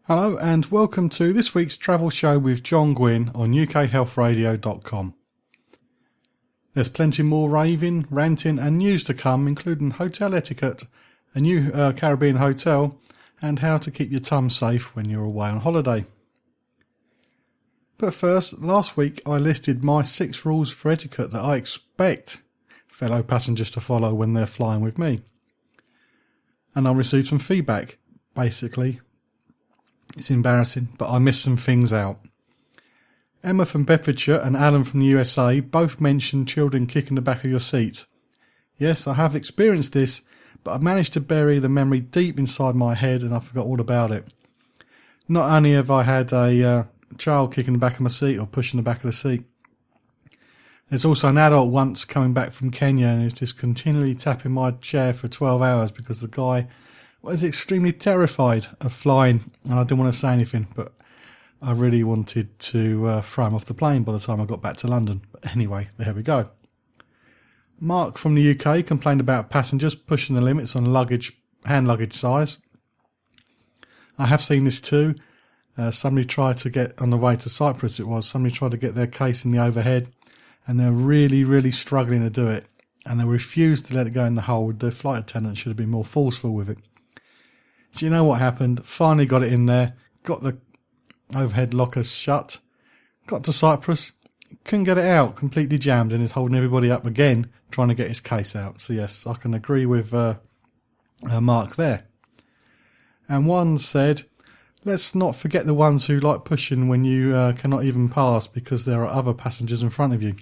Hello and welcome to this week's travel show with John Guinn on ukhealthradio.com. There's plenty more raving, ranting and news to come, including hotel etiquette, a new Caribbean hotel and how to keep your tum safe when you're away on holiday. But first, last week I listed my 6 rules for etiquette that I expect fellow passengers to follow when they're flying with me. And I received some feedback. Basically, it's embarrassing, but I missed some things out. Emma from Bedfordshire and Alan from the USA both mentioned children kicking the back of your seat. Yes, I have experienced this, but I managed to bury the memory deep inside my head and I forgot all about it. Not only have I had a child kicking the back of my seat or pushing the back of the seat, there's also an adult once coming back from Kenya and is just continually tapping my chair for 12 hours because the guy was extremely terrified of flying, and I didn't want to say anything, but I really wanted to throw him off the plane by the time I got back to London. But anyway, there we go. Mark from the UK complained about passengers pushing the limits on hand luggage size. I have seen this too. Somebody tried to get, on the way to Cyprus somebody tried to get their case in the overhead, and they're really struggling to do it, and they refused to let it go in the hold. The flight attendant should have been more forceful with it. So you know what happened? Finally got it in there, got the overhead lockers shut, got to Cyprus, couldn't get it out, completely jammed, and is holding everybody up again, trying to get his case out. So yes, I can agree with Mark there. And one said, let's not forget the ones who like pushing when you cannot even pass because there are other passengers in front of you.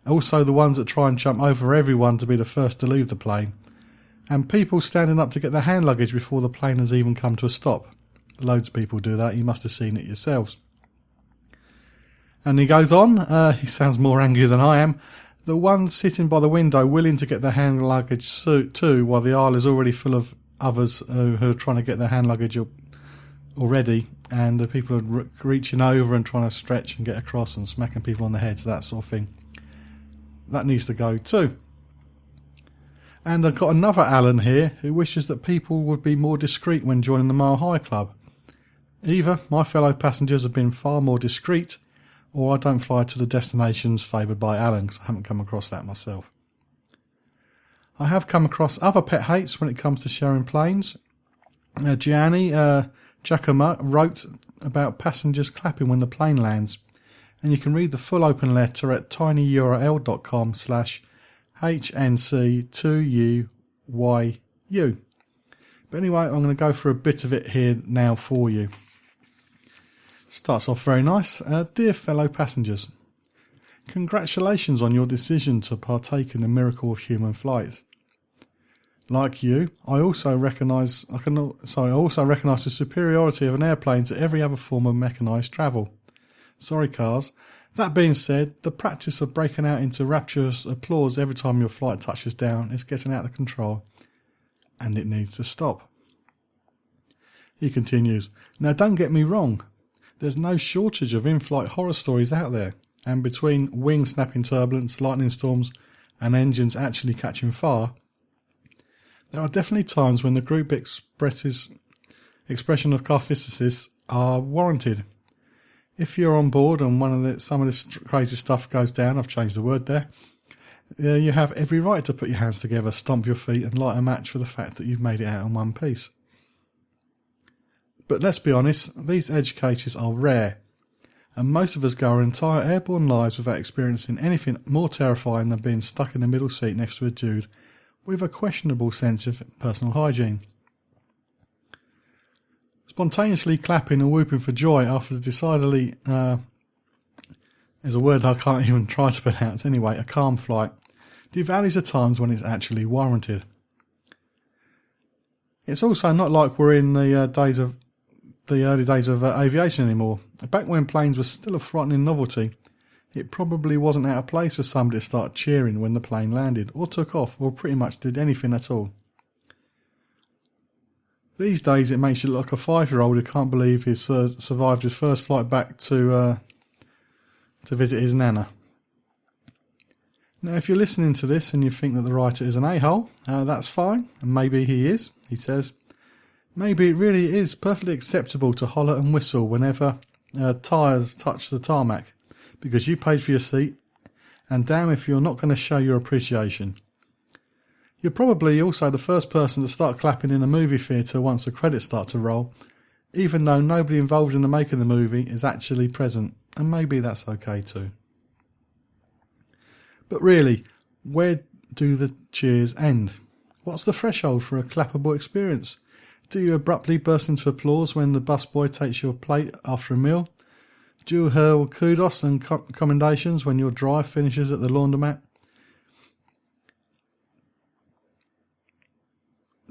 Also the ones that try and jump over everyone to be the first to leave the plane. And people standing up to get their hand luggage before the plane has even come to a stop. Loads of people do that. You must have seen it yourselves. And he goes on. He sounds more angry than I am. The ones sitting by the window willing to get their hand luggage too, while the aisle is already full of others who are trying to get their hand luggage already. And the people are reaching over and trying to stretch and get across and smacking people on the heads, that sort of thing. That needs to go too. And I've got another Alan here who wishes that people would be more discreet when joining the Mile High Club. Either my fellow passengers have been far more discreet, or I don't fly to the destinations favoured by Alan, because I haven't come across that myself. I have come across other pet hates when it comes to sharing planes. Gianni Giacomo wrote about passengers clapping when the plane lands, and you can read the full open letter at tinyurl.com/HNC2UYU. But anyway, I'm going to go for a bit of it here now for you. Starts off very nice. Dear fellow passengers, congratulations on your decision to partake in the miracle of human flight. Like you, I also recognise the superiority of an airplane to every other form of mechanised travel. Sorry, cars. That being said, the practice of breaking out into rapturous applause every time your flight touches down is getting out of control, and it needs to stop. He continues, now don't get me wrong, there's no shortage of in-flight horror stories out there, and between wing-snapping turbulence, lightning storms, and engines actually catching fire, there are definitely times when the group expression of catharsis are warranted. If you're on board and some of this crazy stuff goes down, I've changed the word there, you have every right to put your hands together, stomp your feet and light a match for the fact that you've made it out in one piece. But let's be honest, these edge cases are rare, and most of us go our entire airborne lives without experiencing anything more terrifying than being stuck in the middle seat next to a dude with a questionable sense of personal hygiene. Spontaneously clapping and whooping for joy after the decidedly, is a word I can't even try to pronounce anyway, a calm flight, devalues the times when it's actually warranted. It's also not like we're in the early days of aviation anymore. Back when planes were still a frightening novelty, it probably wasn't out of place for somebody to start cheering when the plane landed, or took off, or pretty much did anything at all. These days it makes you look like a 5-year-old who can't believe he's survived his first flight back to visit his nana. Now if you're listening to this and you think that the writer is an a-hole, that's fine, and maybe he is, he says. Maybe it really is perfectly acceptable to holler and whistle whenever tyres touch the tarmac, because you paid for your seat, and damn if you're not going to show your appreciation. You're probably also the first person to start clapping in a movie theatre once the credits start to roll, even though nobody involved in the making of the movie is actually present, and maybe that's okay too. But really, where do the cheers end? What's the threshold for a clappable experience? Do you abruptly burst into applause when the busboy takes your plate after a meal? Do you hurl kudos and commendations when your drive finishes at the laundromat?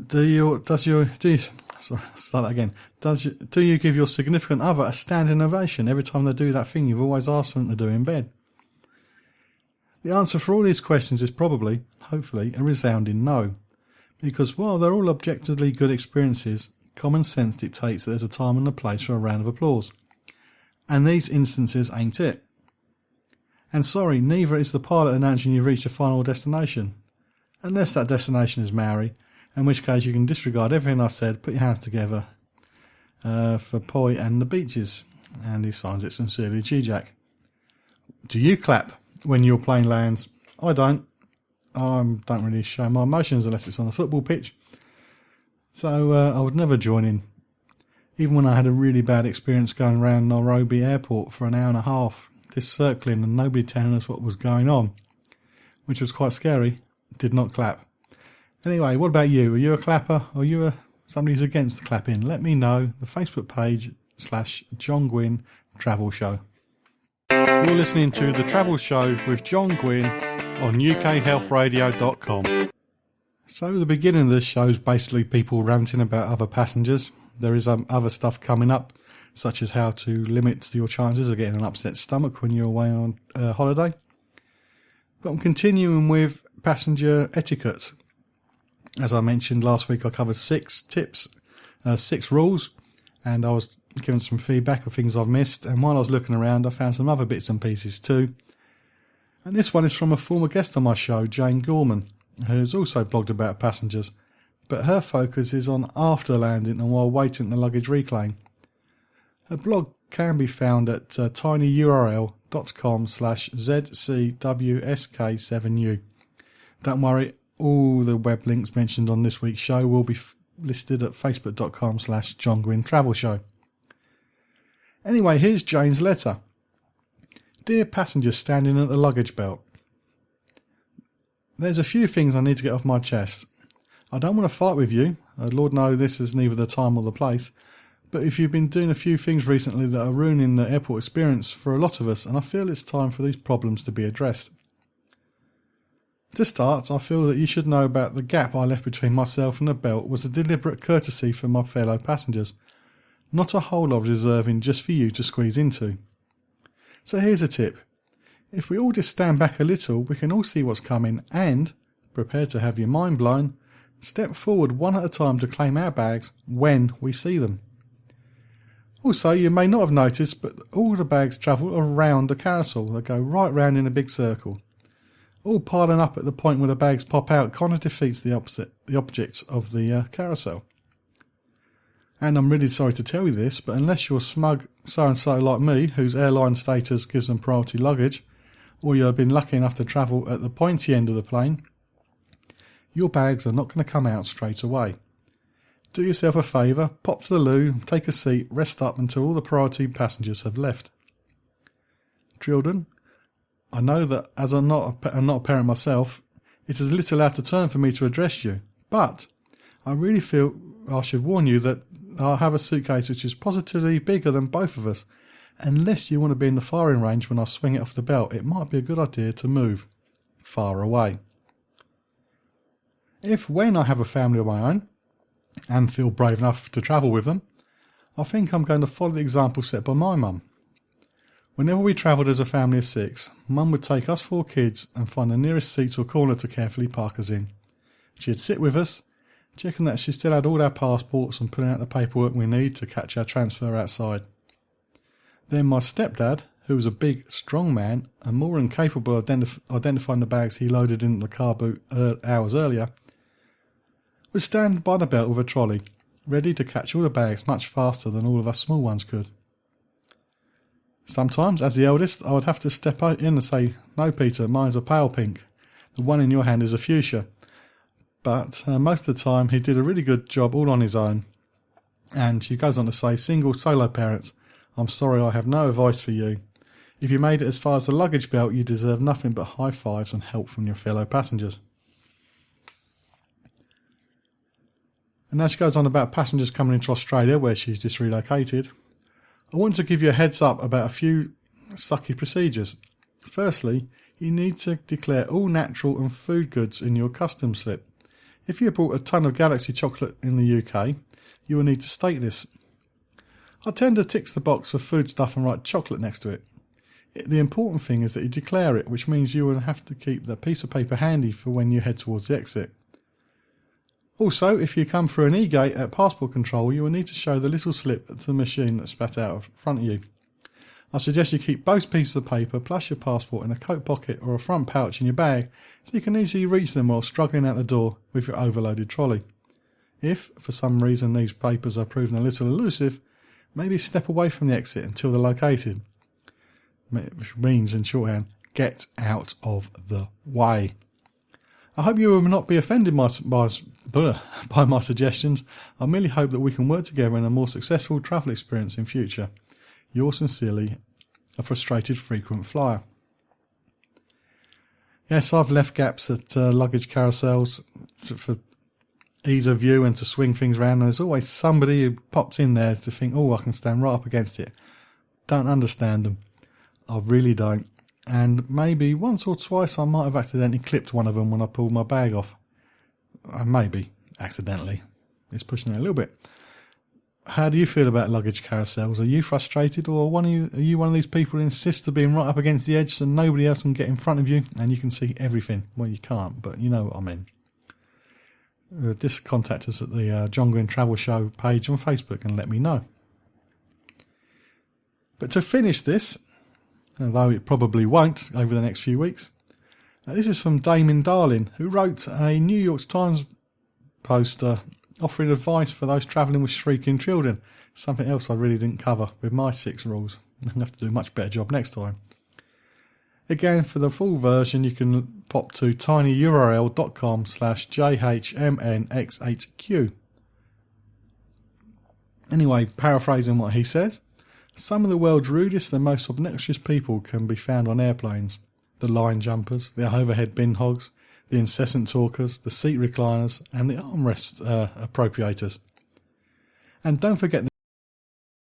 Do you give your significant other a standing ovation every time they do that thing you've always asked them to do in bed? The answer for all these questions is probably, hopefully, a resounding no. Because while they're all objectively good experiences, common sense dictates that there's a time and a place for a round of applause. And these instances ain't it. And sorry, neither is the pilot announcing you've reached your final destination. Unless that destination is Maori, in which case you can disregard everything I said, put your hands together for Poi and the beaches. And he signs it sincerely, G-Jack. Do you clap when your plane lands? I don't. I don't really show my emotions unless it's on a football pitch. So I would never join in. Even when I had a really bad experience going around Nairobi airport for an hour and a half, just circling and nobody telling us what was going on, which was quite scary, did not clap. Anyway, what about you? Are you a clapper or are you somebody who's against the clapping? Let me know. The Facebook page /John Guinn Travel Show. You're listening to The Travel Show with John Guinn on ukhealthradio.com. So the beginning of this show is basically people ranting about other passengers. There is other stuff coming up, such as how to limit your chances of getting an upset stomach when you're away on holiday. But I'm continuing with passenger etiquette. As I mentioned last week, I covered 6 tips, 6 rules, and I was given some feedback of things I've missed. And while I was looking around, I found some other bits and pieces too. And this one is from a former guest on my show, Jane Gorman, who's also blogged about passengers, but her focus is on after landing and while waiting at the luggage reclaim. Her blog can be found at tinyurl.com/ZCWSK7U. Don't worry, all the web links mentioned on this week's show will be listed at facebook.com/John Guinn Travel Show. Anyway, here's Jane's letter. Dear passengers standing at the luggage belt, there's a few things I need to get off my chest. I don't want to fight with you. Lord knows this is neither the time or the place. But if you've been doing a few things recently that are ruining the airport experience for a lot of us, and I feel it's time for these problems to be addressed. To start, I feel that you should know about the gap I left between myself and the belt was a deliberate courtesy for my fellow passengers, not a hole I was reserving just for you to squeeze into. So here's a tip. If we all just stand back a little, we can all see what's coming and, prepare to have your mind blown, step forward one at a time to claim our bags when we see them. Also, you may not have noticed, but all the bags travel around the carousel. They go right round in a big circle. All piling up at the point where the bags pop out kind of defeats the objects of the carousel. And I'm really sorry to tell you this, but unless you're smug so-and-so like me, whose airline status gives them priority luggage, or you have been lucky enough to travel at the pointy end of the plane, your bags are not going to come out straight away. Do yourself a favour, pop to the loo, take a seat, rest up until all the priority passengers have left. Children, I know that as I'm not a parent myself, it is a little out of turn for me to address you, but I really feel I should warn you that I have a suitcase which is positively bigger than both of us. Unless you want to be in the firing range when I swing it off the belt, it might be a good idea to move far away. If when I have a family of my own, and feel brave enough to travel with them, I think I'm going to follow the example set by my mum. Whenever we travelled as a family of 6, Mum would take us 4 kids and find the nearest seat or corner to carefully park us in. She'd sit with us, checking that she still had all our passports and putting out the paperwork we need to catch our transfer outside. Then my stepdad, who was a big, strong man and more than capable of identifying the bags he loaded into the car boot hours earlier, would stand by the belt with a trolley, ready to catch all the bags much faster than all of us small ones could. Sometimes, as the eldest, I would have to step in and say, "No, Peter, mine's a pale pink. The one in your hand is a fuchsia." But most of the time, he did a really good job all on his own. And she goes on to say, "Single solo parents, I'm sorry I have no advice for you. If you made it as far as the luggage belt, you deserve nothing but high fives and help from your fellow passengers." And now she goes on about passengers coming into Australia, where she's just relocated. "I want to give you a heads up about a few sucky procedures. Firstly, you need to declare all natural and food goods in your customs slip. If you bought a ton of Galaxy chocolate in the UK, you will need to state this. I tend to tick the box for food stuff and write chocolate next to it. The important thing is that you declare it, which means you will have to keep the piece of paper handy for when you head towards the exit. Also, if you come through an e-gate at passport control, you will need to show the little slip to the machine that spat out in front of you. I suggest you keep both pieces of paper plus your passport in a coat pocket or a front pouch in your bag so you can easily reach them while struggling out the door with your overloaded trolley. If, for some reason, these papers are proven a little elusive, maybe step away from the exit until they're located. Which means, in shorthand, get out of the way. I hope you will not be offended by my suggestions. I merely hope that we can work together in a more successful travel experience in future. Yours sincerely, a frustrated frequent flyer." Yes, I've left gaps at luggage carousels for ease of view and to swing things around. There's always somebody who pops in there to think, "Oh, I can stand right up against it." Don't understand them. I really don't. And maybe once or twice I might have accidentally clipped one of them when I pulled my bag off. Maybe accidentally. It's pushing it a little bit. How do you feel about luggage carousels? Are you frustrated, or are you one of these people who insists on being right up against the edge so nobody else can get in front of you and you can see everything? Well, you can't, but you know what I mean. Just contact us at the John Guinn Travel Show page on Facebook and let me know. But to finish this, although it probably won't over the next few weeks, this is from Damon Darling, who wrote a New York Times post offering advice for those travelling with shrieking children. Something else I really didn't cover with my 6 rules. I'm going to have to do a much better job next time. Again, for the full version, you can pop to tinyurl.com/jhmnx8q. Anyway, paraphrasing what he said, some of the world's rudest and most obnoxious people can be found on airplanes. The line jumpers, the overhead bin hogs, the incessant talkers, the seat recliners, and the armrest appropriators. And don't forget